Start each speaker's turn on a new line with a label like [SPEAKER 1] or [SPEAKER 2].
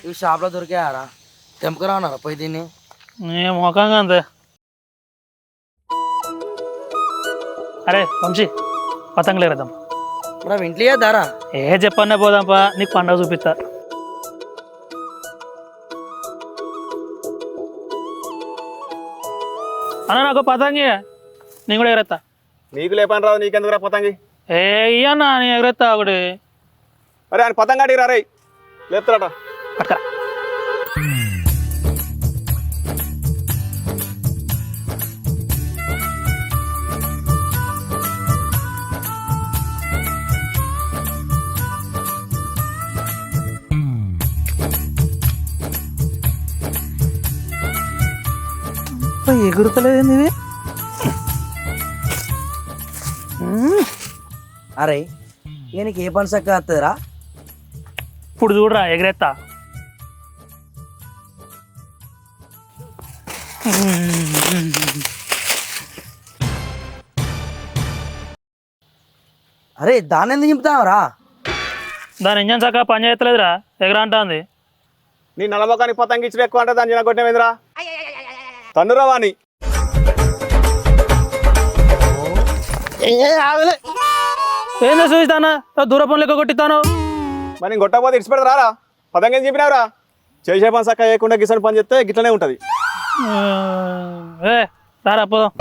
[SPEAKER 1] ఇవి షాప్లో దొరికాయారా? తెంపకరా ఉన్నారా పోయి దీన్ని?
[SPEAKER 2] నీ ముఖంగా అంతే. అరే వంశీ, పతంగులు ఎగరేద్దాం.
[SPEAKER 1] మనం ఇంట్లో దారా?
[SPEAKER 2] ఏ చెప్పన్నా పోదాంపా, నీకు పండుగ చూపిస్తా. అన్న నాకు పతంగి, నేను కూడా ఎగరేస్తా.
[SPEAKER 3] నీకు లేపని రాదు, నీకెందుకు పతంగి?
[SPEAKER 2] ఏ ఇయ్యన్నా నేను ఎగరేస్తా ఒకటి.
[SPEAKER 3] అరే ఆయన పతంగా అడిగి రారే, లేపుతారట.
[SPEAKER 2] పక్క ఎగురుతలేదు ఇది.
[SPEAKER 1] అరే ఇక నీకు ఏ పని చక్క వస్తుందిరా?
[SPEAKER 2] ఇప్పుడు చూడరా ఎగరేస్తా.
[SPEAKER 1] అరే దాన్ని ఎందుకు నింపుతావరా?
[SPEAKER 2] దాని ఇంజన్ చక్కగా పని చేయట్లేదురా, ఎగరా అంటుంది.
[SPEAKER 3] నీ నల్లమొకానికి పతంగి ఇచ్చిన ఎక్కువ అంటే దాన్ని కొట్టినవేంద్రా? తన్నురావాని
[SPEAKER 2] ఏందో చూస్తానా, దూర పనులు ఎక్కువ కొట్టిస్తాను.
[SPEAKER 3] మరి నేను కొట్టకపోతే ఇడిచి పెడతారా? పతంగి ఏం చెప్పినావురా? చేసే పని చక్క చేయకుండా గిసని పని చేస్తే గిట్లనే ఉంటుంది.
[SPEAKER 2] ఏ రారా పోదాం.